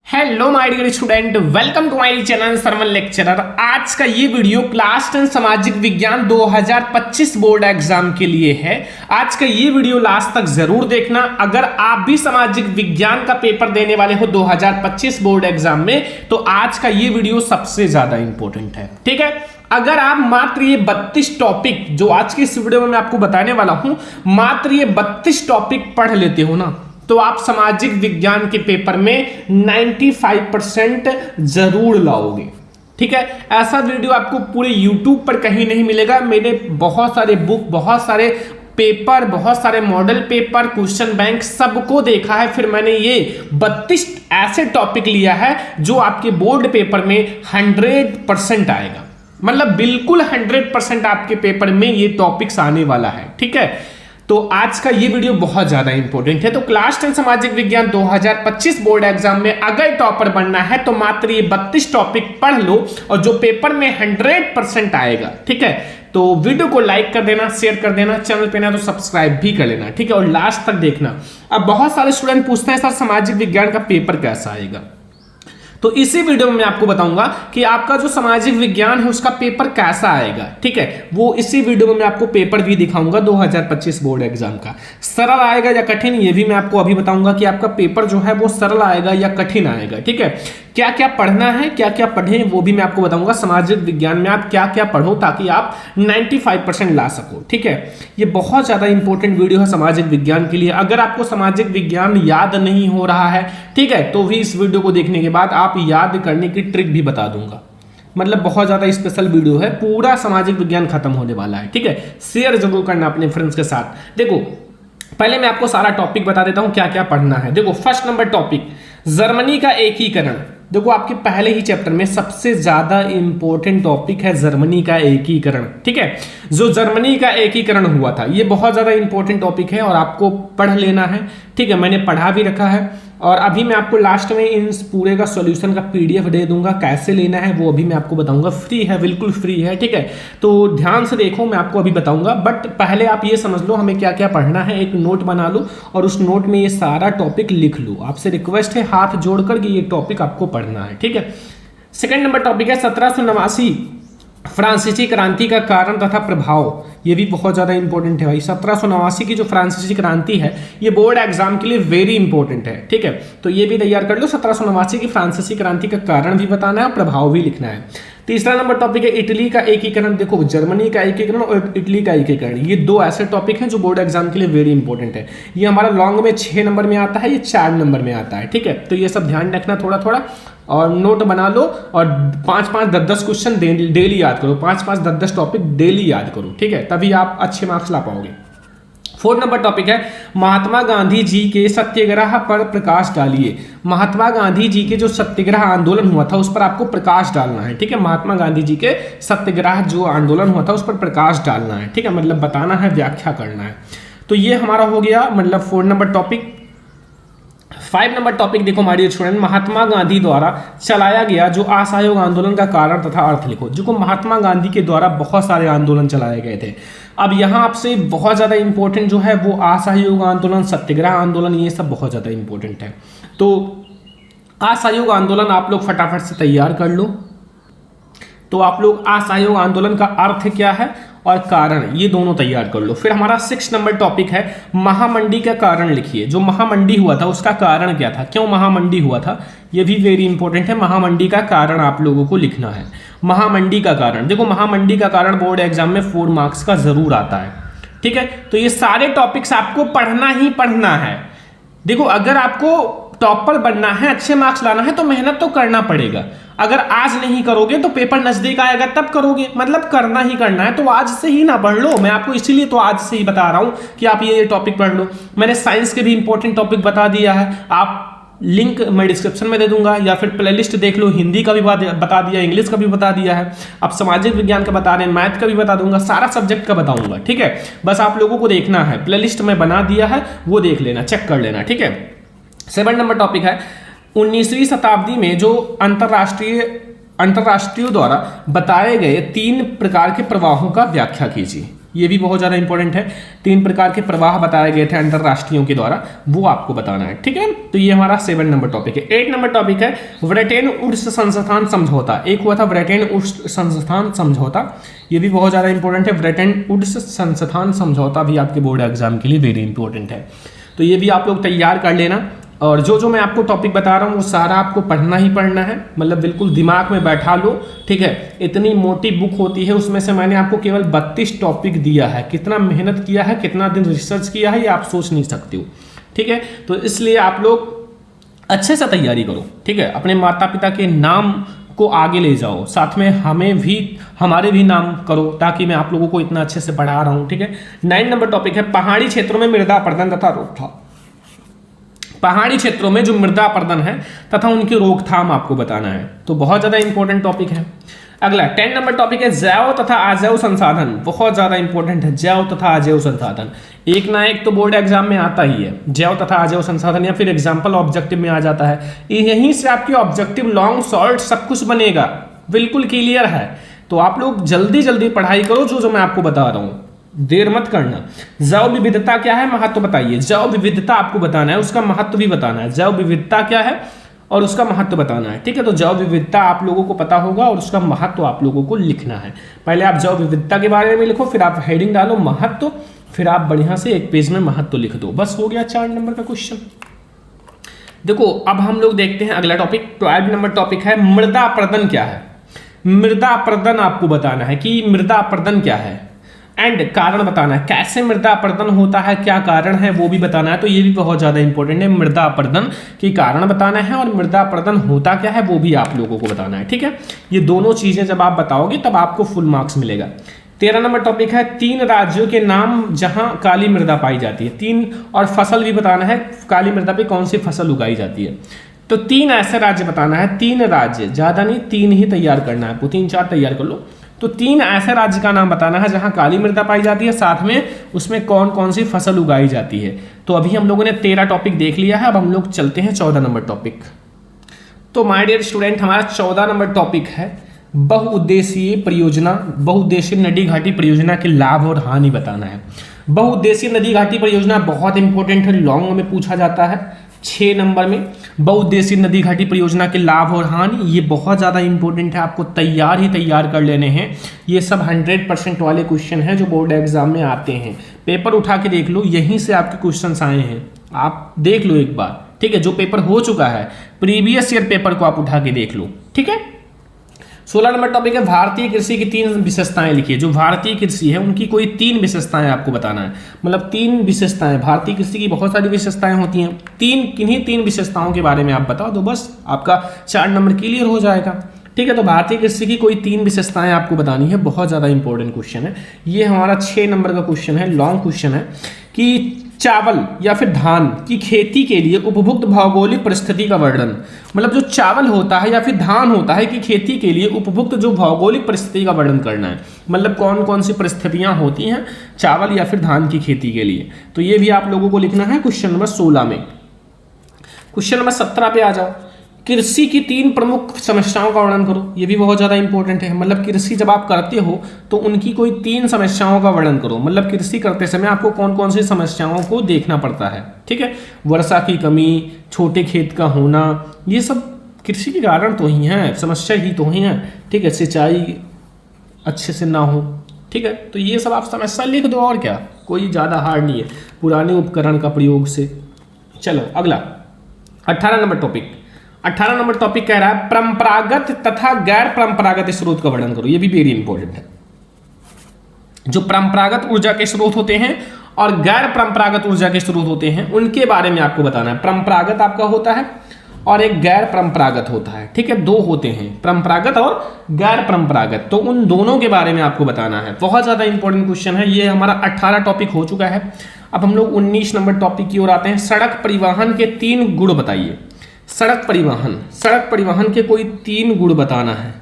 Hello my dear student, welcome to my channel sermon lecturer. आज का ये video class 10 सामाजिक विज्ञान 2025 बोर्ड एग्जाम के लिए है। आज का ये वीडियो लास्ट तक जरूर देखना। अगर आप भी सामाजिक विज्ञान का पेपर देने वाले हो 2025 बोर्ड एग्जाम में, तो आज का ये वीडियो सबसे ज्यादा इंपॉर्टेंट है। ठीक है, अगर आप मात्र ये 32 टॉपिक जो आज की इस वीडियो में मैं आपको बताने वाला हूं, मात्र ये 32 टॉपिक पढ़ लेते हो ना, तो आप सामाजिक विज्ञान के पेपर में 95% जरूर लाओगे। ठीक है, ऐसा वीडियो आपको पूरे YouTube पर कहीं नहीं मिलेगा। मैंने बहुत सारे बुक, बहुत सारे पेपर, बहुत सारे मॉडल पेपर, क्वेश्चन बैंक सबको देखा है, फिर मैंने ये 32 ऐसे टॉपिक लिया है जो आपके बोर्ड पेपर में 100% आएगा। मतलब बिल्कुल 100% आपके पेपर में ये टॉपिक्स आने वाला है। ठीक है, तो आज का ये वीडियो बहुत ज्यादा इंपॉर्टेंट है। तो क्लास 10 सामाजिक विज्ञान 2025 बोर्ड एग्जाम में अगर टॉपर बनना है तो मात्र ये 32 टॉपिक पढ़ लो और जो पेपर में 100% आएगा। ठीक है, तो वीडियो को लाइक कर देना, शेयर कर देना, चैनल पे ना तो सब्सक्राइब भी कर लेना। ठीक है, और लास्ट तक देखना। अब बहुत सारे स्टूडेंट पूछते हैं सर सामाजिक विज्ञान का पेपर कैसा आएगा, तो इसी वीडियो में मैं आपको बताऊंगा कि आपका जो सामाजिक विज्ञान है उसका पेपर कैसा आएगा। ठीक है, वो इसी वीडियो में मैं आपको पेपर भी दिखाऊंगा 2025 बोर्ड एग्जाम का। सरल आएगा या कठिन, ये भी मैं आपको अभी बताऊंगा कि आपका पेपर जो है वो सरल आएगा या कठिन आएगा। ठीक है, क्या क्या पढ़ना है, क्या क्या पढ़ें, वो भी मैं आपको बताऊंगा। सामाजिक विज्ञान में आप क्या क्या पढ़ो ताकि आप 95% ला सको। ठीक है, ये बहुत ज्यादा इंपॉर्टेंट वीडियो है सामाजिक विज्ञान के लिए। अगर आपको सामाजिक विज्ञान याद नहीं हो रहा है, ठीक है, तो भी इस वीडियो को देखने के बाद आप याद करने की ट्रिक भी बता दूंगा। मतलब बहुत ज्यादा स्पेशल वीडियो है, पूरा सामाजिक विज्ञान खत्म होने वाला है। ठीक है, शेयर जरूर करना अपने फ्रेंड्स के साथ। देखो, पहले मैं आपको सारा टॉपिक बता देता हूं क्या क्या पढ़ना है। देखो, फर्स्ट नंबर टॉपिक जर्मनी का एकीकरण। देखो, आपके पहले ही चैप्टर में सबसे ज्यादा इंपॉर्टेंट टॉपिक है जर्मनी का एकीकरण। ठीक है, जो जर्मनी का एकीकरण हुआ था ये बहुत ज्यादा इंपॉर्टेंट टॉपिक है और आपको पढ़ लेना है। ठीक है, मैंने पढ़ा भी रखा है और अभी मैं आपको लास्ट में इन पूरे का सॉल्यूशन का पीडीएफ दे दूंगा। कैसे लेना है वो अभी मैं आपको बताऊंगा। फ्री है, बिल्कुल फ्री है। ठीक है, तो ध्यान से देखो, मैं आपको अभी बताऊंगा। बट पहले आप ये समझ लो हमें क्या क्या पढ़ना है। एक नोट बना लो और उस नोट में ये सारा टॉपिक लिख लो। आपसे रिक्वेस्ट है हाथ जोड़कर कि ये टॉपिक आपको पढ़ना है। ठीक है, सेकंड नंबर टॉपिक है 1789 फ्रांसीसी क्रांति का कारण तथा प्रभाव। ये भी बहुत ज्यादा इंपॉर्टेंट है भाई। 1789 की जो फ्रांसीसी क्रांति है ये बोर्ड एग्जाम के लिए वेरी इंपॉर्टेंट है। ठीक है, तो ये भी तैयार कर लो। 1789 की फ्रांसीसी क्रांति का कारण भी बताना है और प्रभाव भी लिखना है। तीसरा नंबर टॉपिक है इटली का एकीकरण। देखो, जर्मनी का एकीकरण और इटली का एकीकरण, ये दो ऐसे टॉपिक हैं जो बोर्ड एग्जाम के लिए वेरी इंपॉर्टेंट है। ये हमारा लॉन्ग में 6 नंबर में आता है, ये 4 नंबर में आता है। ठीक है, तो ये सब ध्यान रखना थोड़ा थोड़ा और नोट बना लो और 5-5, 10-10 क्वेश्चन डेली याद करो। 5-5, 10-10 टॉपिक डेली याद करो। ठीक है, तभी आप अच्छे मार्क्स ला पाओगे। 4 नंबर टॉपिक है महात्मा गांधी जी के सत्याग्रह पर प्रकाश डालिए। महात्मा गांधी जी के जो सत्याग्रह आंदोलन हुआ था उस पर आपको प्रकाश डालना है। ठीक है, महात्मा गांधी जी के सत्याग्रह जो आंदोलन हुआ था उस पर प्रकाश डालना है। ठीक है, मतलब बताना है, व्याख्या करना है। तो ये हमारा हो गया मतलब 4 नंबर टॉपिक। 5 नंबर टॉपिक देखो my dear student, Mahatma Gandhi द्वारा चलाया गया जो असहयोग आंदोलन का कारण तथा अर्थ लिखो। जो महात्मा गांधी के द्वारा बहुत सारे आंदोलन चलाए गए थे। अब यहाँ आपसे बहुत ज्यादा इंपॉर्टेंट जो है वो असहयोग आंदोलन, सत्याग्रह आंदोलन, ये सब बहुत ज्यादा इंपॉर्टेंट है। तो असहयोग आंदोलन आप लोग फटाफट से तैयार कर लो। तो आप लोग असहयोग आंदोलन का अर्थ क्या है और कारण, ये दोनों तैयार कर लो। फिर हमारा 6 नंबर टॉपिक है महामंडी का कारण लिखिए। जो महामंडी हुआ था उसका कारण क्या था, क्यों महामंडी हुआ था, ये भी वेरी इंपॉर्टेंट है। महामंडी का कारण आप लोगों को लिखना है। महामंडी का कारण, देखो महामंडी का कारण बोर्ड एग्जाम में 4 मार्क्स का जरूर आता है। ठीक है, तो ये सारे टॉपिक्स आपको पढ़ना ही पढ़ना है। देखो, अगर आपको टॉपर बनना है, अच्छे मार्क्स लाना है तो मेहनत तो करना पड़ेगा। अगर आज नहीं करोगे तो पेपर नजदीक आएगा तब करोगे। मतलब करना ही करना है, तो आज से ही ना पढ़ लो। मैं आपको इसीलिए तो आज से ही बता रहा हूं कि आप ये टॉपिक पढ़ लो। मैंने साइंस के भी इंपॉर्टेंट टॉपिक बता दिया है, आप लिंक मैं डिस्क्रिप्शन में दे दूंगा या फिर प्लेलिस्ट देख लो। हिंदी का भी बता दिया, इंग्लिश का भी बता दिया है, अब सामाजिक विज्ञान का बता रहे हैं, मैथ का भी बता दूंगा, सारा सब्जेक्ट का बताऊंगा। ठीक है, बस आप लोगों को देखना है, प्लेलिस्ट में बना दिया है, वो देख लेना, चेक कर लेना। ठीक है, 7 नंबर टॉपिक है 19वीं शताब्दी में जो अंतरराष्ट्रीय द्वारा बताए गए 3 प्रकार के प्रवाहों का व्याख्या कीजिए। ये भी बहुत ज़्यादा इंपॉर्टेंट है। 3 प्रकार के प्रवाह बताए गए थे अंतरराष्ट्रीयों के द्वारा, वो आपको बताना है, ठीक है। तो ये हमारा 7 नंबर टॉपिक है। 8 नंबर टॉपिक है ब्रिटेन वुड्स संस्थान समझौता। एक हुआ था ब्रिटेन वुड्स संस्थान समझौता, ये भी बहुत ज़्यादा इंपॉर्टेंट है। ब्रिटेन वुड्स संस्थान समझौता भी आपके बोर्ड एग्जाम के लिए वेरी इंपॉर्टेंट है, तो ये भी आप लोग तैयार कर लेना। और जो मैं आपको टॉपिक बता रहा हूँ वो सारा आपको पढ़ना ही पढ़ना है, मतलब बिल्कुल दिमाग में बैठा लो, ठीक है। इतनी मोटी बुक होती है, उसमें से मैंने आपको केवल 32 टॉपिक दिया है। कितना मेहनत किया है, कितना दिन रिसर्च किया है, ये आप सोच नहीं सकते हो, ठीक है। तो इसलिए आप लोग अच्छे से तैयारी करो, ठीक है। अपने माता पिता के नाम को आगे ले जाओ, साथ में हमारे भी नाम करो, ताकि मैं आप लोगों को इतना अच्छे से पढ़ा रहा हूँ, ठीक है। 9 नंबर टॉपिक है पहाड़ी क्षेत्रों में मृदा अपरदन तथा रोकथाम। पहाड़ी क्षेत्रों में जो मृदा अपरदन है तथा उनकी रोकथाम आपको बताना है, तो बहुत ज्यादा इंपॉर्टेंट टॉपिक है। अगला 10 नंबर टॉपिक है जैव तथा अजैव संसाधन। बहुत ज्यादा इंपॉर्टेंट है जैव तथा अजैव संसाधन, एक ना एक तो बोर्ड एग्जाम में आता ही है, जैव तथा अजैव संसाधन, या फिर एग्जाम्पल ऑब्जेक्टिव में आ जाता है। यहीं से आपकी ऑब्जेक्टिव लॉन्ग शॉर्ट सब कुछ बनेगा, बिल्कुल क्लियर है। तो आप लोग जल्दी जल्दी पढ़ाई करो, जो मैं आपको बता रहा हूँ, देर मत करना। जैव विविधता क्या है, महत्व बताइए। जैव विविधता आपको बताना है, उसका महत्व भी बताना है। जैव विविधता क्या है और उसका महत्व बताना है, ठीक है। तो जैव विविधता आप लोगों को पता होगा और उसका महत्व आप लोगों को लिखना है। पहले आप जैव विविधता के बारे में लिखो, फिर आप हेडिंग डालो महत्व, फिर आप बढ़िया से एक पेज में महत्व लिख दो, बस हो गया 4 नंबर का क्वेश्चन। देखो अब हम लोग देखते हैं अगला टॉपिक। 12 नंबर टॉपिक है मृदा अपरदन क्या है। मृदा अपरदन आपको बताना है कि मृदा अपरदन क्या है, एंड कारण बताना है, कैसे मृदा अपरदन होता है, क्या कारण है वो भी बताना है। तो ये भी बहुत ज्यादा इंपॉर्टेंट है, मृदा अपरदन के कारण बताना है और मृदा अपरदन होता क्या है वो भी आप लोगों को बताना है, ठीक है। ये दोनों चीजें जब आप बताओगे तब आपको फुल मार्क्स मिलेगा। 13 नंबर टॉपिक है 3 राज्यों के नाम जहां काली मृदा पाई जाती है। 3 और फसल भी बताना है, काली मृदा पे कौन सी फसल उगाई जाती है। तो 3 ऐसे राज्य बताना है, 3 राज्य, ज्यादा नहीं 3 ही तैयार करना है आपको, 3-4 तैयार कर लो। तो 3 ऐसे राज्य का नाम बताना है जहां काली मृदा पाई जाती है, साथ में उसमें कौन कौन सी फसल उगाई जाती है। तो अभी हम लोगों ने 13 टॉपिक देख लिया है, अब हम लोग चलते हैं 14 नंबर टॉपिक। तो माय डियर स्टूडेंट, हमारा 14 नंबर टॉपिक है बहुउद्देशीय परियोजना, बहुउद्देशीय नदी घाटी परियोजना के लाभ और हानि बताना है। बहुउद्देशीय नदी घाटी परियोजना बहुत इंपॉर्टेंट है, लॉन्ग में पूछा जाता है 6 नंबर में। बहुउद्देशीय नदी घाटी परियोजना के लाभ और हानि, ये बहुत ज़्यादा इंपॉर्टेंट है, आपको तैयार कर लेने हैं। ये सब 100% वाले क्वेश्चन हैं जो बोर्ड एग्जाम में आते हैं। पेपर उठा के देख लो, यहीं से आपके क्वेश्चन आए हैं, आप देख लो एक बार, ठीक है। जो पेपर हो चुका है प्रीवियस ईयर पेपर को आप उठा के देख लो, ठीक है। 16 नंबर टॉपिक है भारतीय कृषि की 3 विशेषताएं लिखिए। जो भारतीय कृषि है उनकी कोई 3 विशेषताएं आपको बताना है, मतलब 3 विशेषताएं। भारतीय कृषि की बहुत सारी विशेषताएं होती हैं, किन्हीं 3 विशेषताओं के बारे में आप बताओ, तो बस आपका 4 नंबर क्लियर हो जाएगा, ठीक है। तो भारतीय कृषि की कोई 3 विशेषताएं आपको बतानी है, बहुत ज़्यादा इंपॉर्टेंट क्वेश्चन है ये। हमारा 6 नंबर का क्वेश्चन है, लॉन्ग क्वेश्चन है कि चावल या फिर धान की खेती के लिए उपयुक्त भौगोलिक परिस्थिति का वर्णन। मतलब जो चावल होता है या फिर धान होता है कि खेती के लिए उपयुक्त जो भौगोलिक परिस्थिति का वर्णन करना है, मतलब कौन कौन सी परिस्थितियां होती हैं चावल या फिर धान की खेती के लिए। तो ये भी आप लोगों को लिखना है क्वेश्चन नंबर 16 में। क्वेश्चन नंबर 17 पे आ जाओ। कृषि की 3 प्रमुख समस्याओं का वर्णन करो, ये भी बहुत ज़्यादा इंपॉर्टेंट है। मतलब कृषि जब आप करते हो तो उनकी कोई 3 समस्याओं का वर्णन करो, मतलब कृषि करते समय आपको कौन कौन सी समस्याओं को देखना पड़ता है, ठीक है। वर्षा की कमी, छोटे खेत का होना, ये सब कृषि के कारण तो ही हैं, समस्या ही तो ही हैं, ठीक है। सिंचाई अच्छे से ना हो, ठीक है। तो ये सब आप समस्या लिख दो, और क्या, कोई ज़्यादा हार्ड नहीं है, पुराने उपकरण का प्रयोग से। चलो अगला 18 नंबर टॉपिक। 18 नंबर टॉपिक कह रहा है परंपरागत तथा गैर परंपरागत स्रोत का वर्णन करो, ये भी वेरी इंपॉर्टेंट है। जो परंपरागत ऊर्जा के स्रोत होते हैं और गैर परंपरागत ऊर्जा के स्रोत होते हैं उनके बारे में आपको बताना है। परंपरागत आपका होता है और एक गैर परंपरागत होता है, ठीक है। 2 होते हैं, परंपरागत और गैर परंपरागत, तो उन दोनों के बारे में आपको बताना है। बहुत ज्यादा इंपॉर्टेंट क्वेश्चन है ये। हमारा 18 टॉपिक हो चुका है, अब हम लोग 19 नंबर टॉपिक की ओर आते हैं। सड़क परिवहन के 3 गुण बताइए। सड़क परिवहन के कोई 3 गुण बताना है।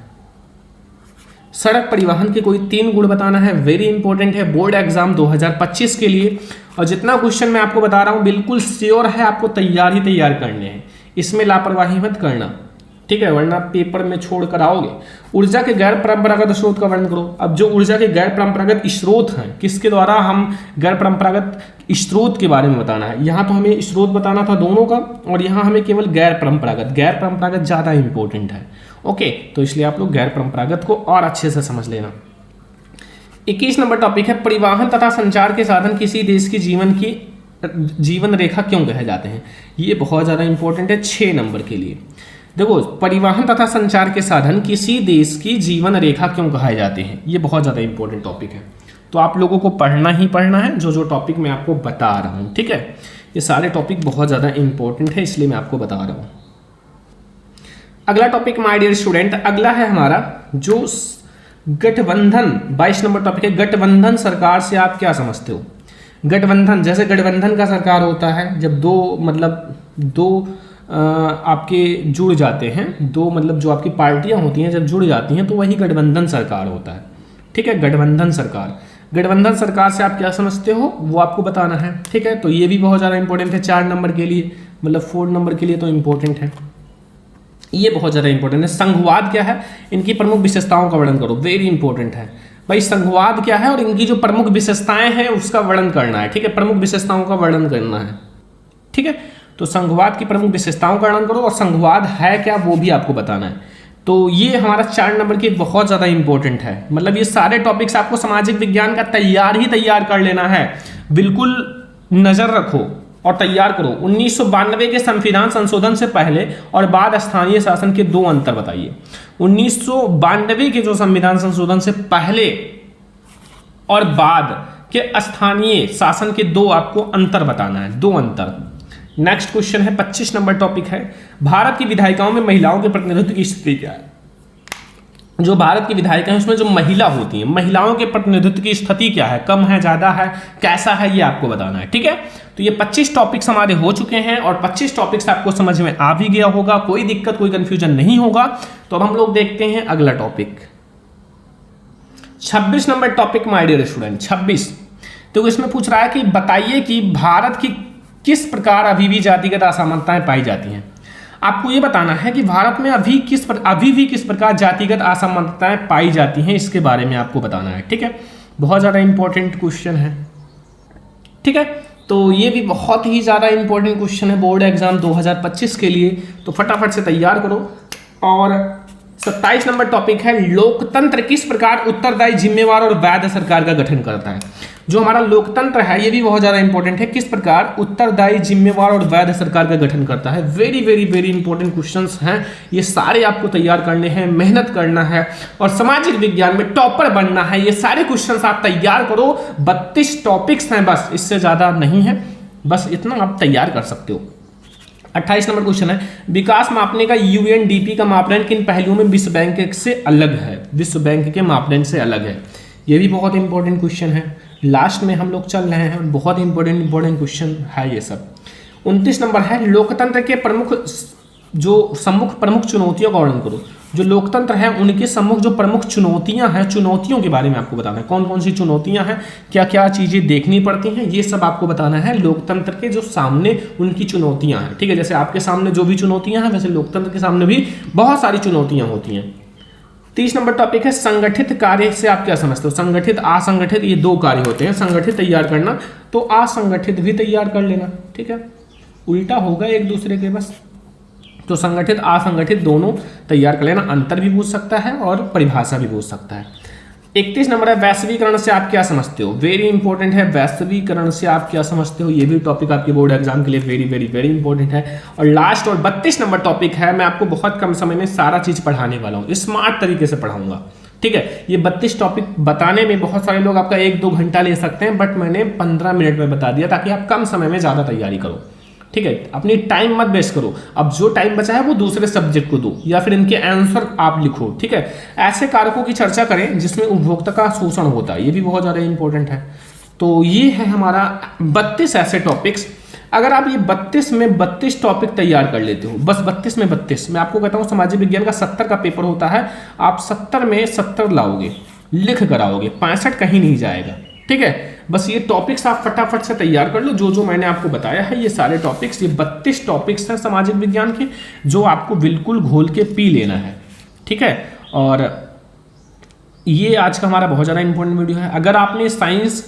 सड़क परिवहन के कोई 3 गुण बताना है, वेरी इंपॉर्टेंट है बोर्ड एग्जाम 2025 के लिए। और जितना क्वेश्चन मैं आपको बता रहा हूं बिल्कुल श्योर है, आपको तैयार करने हैं, इसमें लापरवाही मत करना, ठीक है, वरना पेपर में छोड़ कर आओगे। ऊर्जा के गैर परंपरागत स्रोत का वर्णन करो। अब जो ऊर्जा के गैर परंपरागत स्रोत हैं, किसके द्वारा हम गैर परंपरागत स्रोत के बारे में बताना है। यहाँ तो हमें स्रोत बताना था दोनों का, और यहाँ हमें केवल गैर परंपरागत ज़्यादा इंपॉर्टेंट है। ओके, तो इसलिए आप लोग गैर परंपरागत को और अच्छे से समझ लेना। 21 नंबर टॉपिक है परिवहन तथा संचार के साधन किसी देश की जीवन रेखा क्यों कहे जाते हैं। ये बहुत ज़्यादा इंपॉर्टेंट है 6 नंबर के लिए। देखो, परिवहन तथा संचार के साधन किसी देश की जीवन रेखा क्यों कहे जाते हैं, ये बहुत ज़्यादा इंपॉर्टेंट टॉपिक है। तो आप लोगों को पढ़ना ही पढ़ना है जो टॉपिक मैं आपको बता रहा हूँ। ठीक है, ये सारे टॉपिक बहुत ज़्यादा इंपॉर्टेंट है, इसलिए मैं आपको बता रहा हूँ। अगला टॉपिक माय डियर स्टूडेंट, अगला है हमारा जो गठबंधन, 22 नंबर टॉपिक है गठबंधन सरकार से आप क्या समझते हो। गठबंधन, जैसे गठबंधन का सरकार होता है जब दो आपके जुड़ जाते हैं, दो मतलब जो आपकी पार्टियां होती हैं जब जुड़ जाती हैं तो वही गठबंधन सरकार होता है। ठीक है, गठबंधन सरकार से आप क्या समझते हो वो आपको बताना है। ठीक है, तो ये भी बहुत ज़्यादा इंपॉर्टेंट है 4 नंबर के लिए, मतलब 4 नंबर के लिए तो इंपॉर्टेंट है, ये बहुत ज़्यादा इंपॉर्टेंट है। संघवाद क्या है, इनकी प्रमुख विशेषताओं का वर्णन करो, वेरी इंपॉर्टेंट है भाई। संघवाद क्या है और इनकी जो प्रमुख विशेषताएं हैं उसका वर्णन करना है। ठीक है, प्रमुख विशेषताओं का वर्णन करना है। ठीक है, तो संघवाद की प्रमुख विशेषताओं का वर्णन करो, और संघवाद है क्या वो भी आपको बताना है। तो ये हमारा 4 नंबर की बहुत ज़्यादा इंपॉर्टेंट है। मतलब ये सारे टॉपिक्स आपको सामाजिक विज्ञान का तैयार कर लेना है, बिल्कुल नज़र रखो और तैयार करो। 1992 के संविधान संशोधन से पहले और बाद स्थानीय शासन के 2 अंतर बताइए। 1992 के जो संविधान संशोधन से पहले और बाद के स्थानीय शासन के 2 आपको अंतर बताना है, 2 अंतर। नेक्स्ट क्वेश्चन है 25 नंबर टॉपिक है भारत की विधायिकाओं में महिलाओं के प्रतिनिधित्व की स्थिति क्या है। जो भारत की विधायिका है उसमें जो महिला होती हैं, महिलाओं के प्रतिनिधित्व की स्थिति क्या है, कम है, ज़्यादा है, कैसा है, ये आपको बताना है। ठीक है, तो ये 25 टॉपिक्स हमारे हो चुके हैं और 25 टॉपिक्स आपको समझ में आ भी गया होगा, कोई दिक्कत कोई कंफ्यूजन नहीं होगा। तो अब हम लोग देखते हैं अगला topic 26 number topic my dear student. 26 तो इसमें पूछ रहा है कि बताइए कि भारत की किस प्रकार अभी भी जातिगत असमानताएं पाई जाती हैं। आपको ये बताना है कि भारत में अभी भी किस प्रकार जातिगत असमानताएं पाई जाती हैं, इसके बारे में आपको बताना है। ठीक है, बहुत ज़्यादा इंपॉर्टेंट क्वेश्चन है। ठीक है, तो ये भी बहुत ही ज़्यादा इंपॉर्टेंट क्वेश्चन है बोर्ड एग्जाम 2025 के लिए, तो फटाफट से तैयार करो। और 27 नंबर टॉपिक है लोकतंत्र किस प्रकार उत्तरदायी, जिम्मेवार और वैध सरकार का गठन करता है। जो हमारा लोकतंत्र है ये भी बहुत ज़्यादा इंपॉर्टेंट है, किस प्रकार उत्तरदायी, जिम्मेवार और वैध सरकार का गठन करता है। Very very very important questions हैं, ये सारे आपको तैयार करने हैं, मेहनत करना है और सामाजिक विज्ञान में टॉपर बनना है। ये सारे क्वेश्चंस आप तैयार करो, 32 टॉपिक्स हैं बस, इससे ज़्यादा नहीं है, बस इतना आप तैयार कर सकते हो। 28 नंबर क्वेश्चन है विकास मापने का यूएनडीपी का मापदंड किन पहलुओं में विश्व बैंक से अलग है। विश्व बैंक के मापदंड से अलग है, ये भी बहुत इंपॉर्टेंट क्वेश्चन है। लास्ट में हम लोग चल रहे हैं, बहुत इंपॉर्टेंट क्वेश्चन है ये सब। 29 नंबर है लोकतंत्र के प्रमुख चुनौतियों का वर्णन करो। जो लोकतंत्र है उनके सम्मुख जो प्रमुख चुनौतियां हैं, चुनौतियों के बारे में आपको बताना है, कौन कौन सी चुनौतियां हैं, क्या क्या चीज़ें देखनी पड़ती हैं, ये सब आपको बताना है। लोकतंत्र के जो सामने उनकी चुनौतियां हैं। ठीक है, जैसे आपके सामने जो भी चुनौतियां हैं वैसे लोकतंत्र के सामने भी बहुत सारी चुनौतियां होती हैं। 30 नंबर टॉपिक है संगठित कार्य से आप क्या समझते हो। संगठित, असंगठित, ये 2 कार्य होते हैं। संगठित तैयार करना तो असंगठित भी तैयार कर लेना। ठीक है, उल्टा होगा एक दूसरे के बस, तो संगठित असंगठित दोनों तैयार कर लेना। अंतर भी पूछ सकता है और परिभाषा भी पूछ सकता है। 31 नंबर है वैश्वीकरण से आप क्या समझते हो। वेरी इंपॉर्टेंट है, वैश्वीकरण से आप क्या समझते हो, ये भी टॉपिक आपके बोर्ड एग्जाम के लिए वेरी वेरी वेरी इंपॉर्टेंट है। और लास्ट और 32 नंबर टॉपिक है, मैं आपको बहुत कम समय में सारा चीज़ पढ़ाने वाला हूँ, स्मार्ट तरीके से पढ़ाऊंगा। ठीक है, ये 32 टॉपिक बताने में बहुत सारे लोग आपका 1-2 घंटा ले सकते हैं, बट मैंने 15 मिनट में बता दिया ताकि आप कम समय में ज़्यादा तैयारी करो। ठीक है, अपनी टाइम मत वेस्ट करो, अब जो टाइम बचा है वो दूसरे सब्जेक्ट को दो या फिर इनके आंसर आप लिखो। ठीक है, ऐसे कारकों की चर्चा करें जिसमें उपभोक्ता का शोषण होता है, ये भी बहुत ज़्यादा इंपॉर्टेंट है। तो ये है हमारा 32 ऐसे टॉपिक्स। अगर आप ये 32 में 32 टॉपिक तैयार कर लेते हो, बस 32 में 32, मैं आपको कहता हूँ सामाजिक विज्ञान का 70 का पेपर होता है, आप 70 में 70 लाओगे, लिख कर आओगे, 65 कहीं नहीं जाएगा। ठीक है, बस ये टॉपिक्स आप फटाफट से तैयार कर लो। जो जो मैंने आपको बताया है ये सारे टॉपिक्स, ये 32 टॉपिक्स हैं सामाजिक विज्ञान के, जो आपको बिल्कुल घोल के पी लेना है, ठीक है। और ये आज का हमारा बहुत ज़्यादा इंपॉर्टेंट वीडियो है। अगर आपने साइंस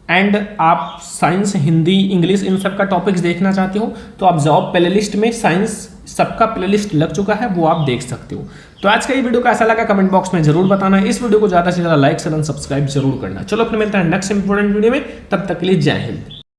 एंड आप साइंस, हिंदी, इंग्लिश इन सब का टॉपिक्स देखना चाहते हो तो आप जाओ प्लेलिस्ट में, साइंस सबका प्लेलिस्ट लग चुका है, वो आप देख सकते हो। तो आज का ये वीडियो कैसा लगा कमेंट बॉक्स में जरूर बताना। इस वीडियो को ज़्यादा से ज़्यादा लाइक, शेयर एंड सब्सक्राइब जरूर करना। चलो फिर मिलते हैं नेक्स्ट इंपॉर्टेंट वीडियो में, तब तक के लिए जय हिंद।